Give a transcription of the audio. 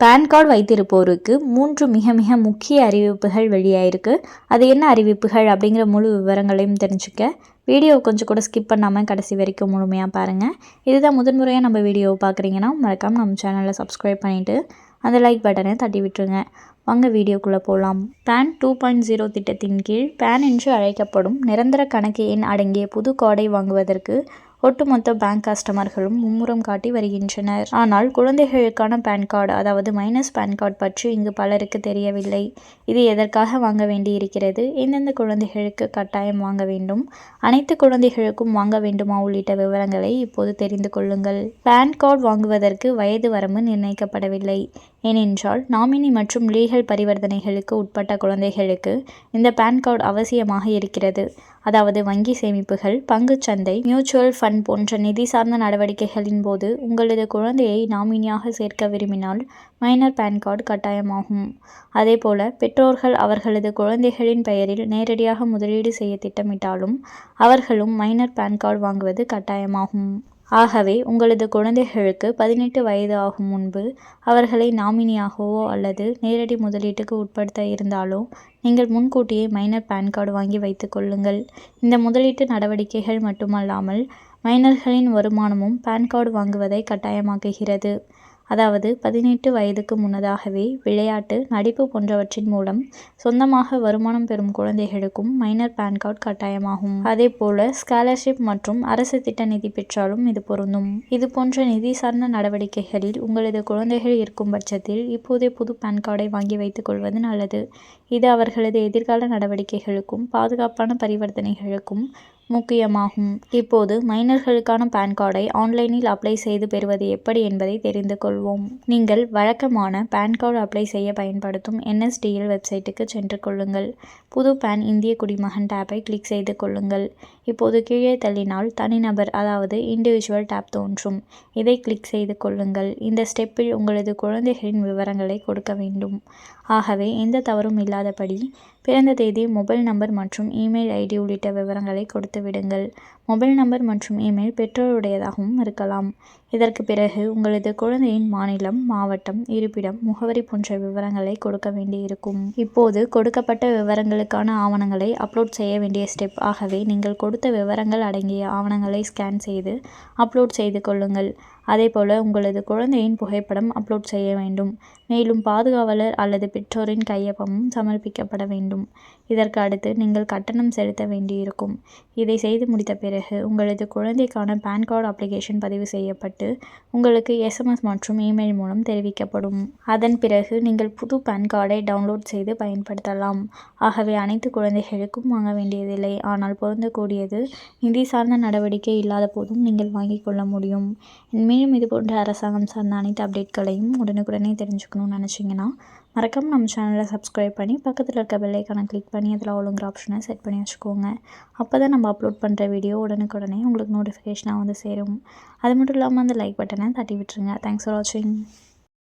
Pan card வைத்திருப்போருக்கு 3 மிக மிக முக்கிய அறிவிப்புகள் வெளியாயிருக்கு. அது என்ன அறிவிப்புகள் அப்படிங்கிற முழு விவரங்களையும் தெரிஞ்சுக்க வீடியோ கொஞ்சம் கூட ஸ்கிப் பண்ணாமல் கடைசி வரைக்கும் முழுமையாக பாருங்கள். இதுதான் முதன்முறையாக நம்ம வீடியோவை பார்க்குறீங்கன்னா மறக்காமல் நம்ம சேனலை சப்ஸ்கிரைப் பண்ணிவிட்டு அந்த லைக் பட்டனை தட்டி விட்டுருங்க. வாங்க வீடியோக்குள்ளே போகலாம். பேன் 2.0 திட்டத்தின் கீழ் பேன் என்று அழைக்கப்படும் நிரந்தர கணக்கு எண் அடங்கிய புது கார்டை வாங்குவதற்கு ஒட்டுமொத்த பேங்க் கஸ்டமர்களும் மும்முரம் காட்டி வருகின்றனர். ஆனால் குழந்தைகளுக்கான பேன் கார்டு, அதாவது மைனஸ் பேன் கார்டு பற்றி இங்கு பலருக்கு தெரியவில்லை. இது எதற்காக வாங்க வேண்டியிருக்கிறது, எந்தெந்த குழந்தைகளுக்கு கட்டாயம் வாங்க வேண்டும், அனைத்து குழந்தைகளுக்கும் வாங்க வேண்டுமா உள்ளிட்ட விவரங்களை இப்போது தெரிந்து கொள்ளுங்கள். பேன் கார்டு வாங்குவதற்கு வயது வரம்பு நிர்ணயிக்கப்படவில்லை. ஏனென்றால் நாமினி மற்றும் லீகல் பரிவர்த்தனைகளுக்கு உட்பட்ட குழந்தைகளுக்கு இந்த பேன் கார்டு அவசியமாக இருக்கிறது. அதாவது வங்கி சேமிப்புகள், பங்குச்சந்தை, மியூச்சுவல் ஃபண்ட் போன்ற நிதி சார்ந்த நடவடிக்கைகளின் போது உங்களது குழந்தையை நாமினியாக சேர்க்க விரும்பினால் மைனர் பேன் கார்டு கட்டாயமாகும். அதேபோல பெற்றோர்கள் அவர்களது குழந்தைகளின் பெயரில் நேரடியாக முதலீடு செய்ய திட்டமிட்டாலும் அவர்களும் மைனர் பேன் கார்டு வாங்குவது கட்டாயமாகும். ஆகவே உங்களது குழந்தைகளுக்கு 18 வயது ஆகும் முன்பு அவர்களை நாமினியாகவோ அல்லது நேரடி முதலீட்டுக்கு உட்படுத்த இருந்தாலோ நீங்கள் முன்கூட்டியே மைனர் பேன் கார்டு வாங்கி வைத்துக் கொள்ளுங்கள். இந்த முதலீட்டு நடவடிக்கைகள் மட்டுமல்லாமல் மைனர்களின் வருமானமும் பேன் கார்டு வாங்குவதை கட்டாயமாக்குகிறது. அதாவது 18 வயதுக்கு முன்னதாகவே விளையாட்டு, நடிப்பு போன்றவற்றின் மூலம் சொந்தமாக வருமானம் பெறும் குழந்தைகளுக்கும் மைனர் பேன் கார்டு கட்டாயமாகும். அதேபோல ஸ்காலர்ஷிப் மற்றும் அரசு திட்ட நிதி பெற்றாலும் இது பொருந்தும். இது போன்ற நிதி சார்ந்த நடவடிக்கைகளில் உங்களது குழந்தைகள் இருக்கும் பட்சத்தில் இப்போதே புது பேன் கார்டை வாங்கி வைத்துக் கொள்வது நல்லது. இது அவர்களது எதிர்கால நடவடிக்கைகளுக்கும் பாதுகாப்பான பரிவர்த்தனைகளுக்கும் முக்கியமாகும். இப்போது மைனர்களுக்கான பேன் கார்டை ஆன்லைனில் அப்ளை செய்து பெறுவது எப்படி என்பதை தெரிந்து கொள்வோம். நீங்கள் வழக்கமான பேன் கார்டு அப்ளை செய்ய பயன்படுத்தும் NSDL வெப்சைட்டுக்கு சென்று கொள்ளுங்கள். புது பேன் இந்திய குடிமகன் டேப்பை கிளிக் செய்து கொள்ளுங்கள். இப்போது கீழே தள்ளினால் தனிநபர், அதாவது இண்டிவிஜுவல் டேப் தோன்றும். இதை கிளிக் செய்து கொள்ளுங்கள். இந்த ஸ்டெப்பில் உங்களது குழந்தைகளின் விவரங்களை கொடுக்க வேண்டும். ஆகவே எந்த தவறும் இல்லாதபடி பிறந்த தேதி, மொபைல் நம்பர் மற்றும் இமெயில் ID உள்ளிட்ட விவரங்களை கொடுத்து விடுங்கள். மொபைல் நம்பர் மற்றும் இமெயில் பெற்றோருடையதாகவும் இருக்கலாம். இதற்கு பிறகு உங்களது குழந்தையின் மாநிலம், மாவட்டம், இருப்பிடம், முகவரி போன்ற விவரங்களை கொடுக்க வேண்டியிருக்கும். இப்போது கொடுக்கப்பட்ட விவரங்களுக்கான ஆவணங்களை அப்லோட் செய்ய வேண்டிய ஸ்டெப். ஆகவே நீங்கள் கொடுத்த விவரங்கள் அடங்கிய ஆவணங்களை ஸ்கேன் செய்து அப்லோட் செய்து கொள்ளுங்கள். அதேபோல உங்களது குழந்தையின் புகைப்படம் அப்லோட் செய்ய வேண்டும். மேலும் பாதுகாவலர் அல்லது பெற்றோரின் கையொப்பமும் சமர்ப்பிக்கப்பட வேண்டும். இதற்கு அடுத்து நீங்கள் கட்டணம் செலுத்த வேண்டியிருக்கும். இதை செய்து முடித்த பிறகு உங்களது குழந்தைக்கான பேன் கார்டு அப்ளிகேஷன் பதிவு செய்யப்பட்டு உங்களுக்கு SMS மற்றும் இமெயில் மூலம் தெரிவிக்கப்படும். அதன் பிறகு நீங்கள் புது பேன் கார்டை டவுன்லோட் செய்து பயன்படுத்தலாம். ஆகவே அனைத்து குழந்தைகளுக்கும் வாங்க வேண்டியதில்லை. ஆனால் பொருந்தக்கூடியது நிதி சார்ந்த நடவடிக்கை இல்லாத போதும் நீங்கள் வாங்கிக் கொள்ள முடியும். மேலும் இது போன்ற அரசாங்கம் சார்ந்த அனைத்து அப்டேட்களையும் உடனுக்குடனே தெரிஞ்சுக்கணும்னு நினச்சிங்கன்னா மறக்காமல் நம்ம சேனலை சப்ஸ்கிரைப் பண்ணி பக்கத்தில் இருக்க பெல் ஐக்கானை கிளிக் பண்ணி அதில் ஆளுங்கிற ஆப்ஷனை செட் பண்ணி வச்சுக்கோங்க. அப்போ தான் நம்ம அப்லோட் பண்ணுற வீடியோ உடனுக்குடனே உங்களுக்கு நோட்டிஃபிகேஷனாக வந்து சேரும். அது மட்டும் இல்லாமல் அந்த லைக் பட்டனை தட்டி விட்டுருங்க. தேங்க்ஸ் ஃபார் வாட்சிங்.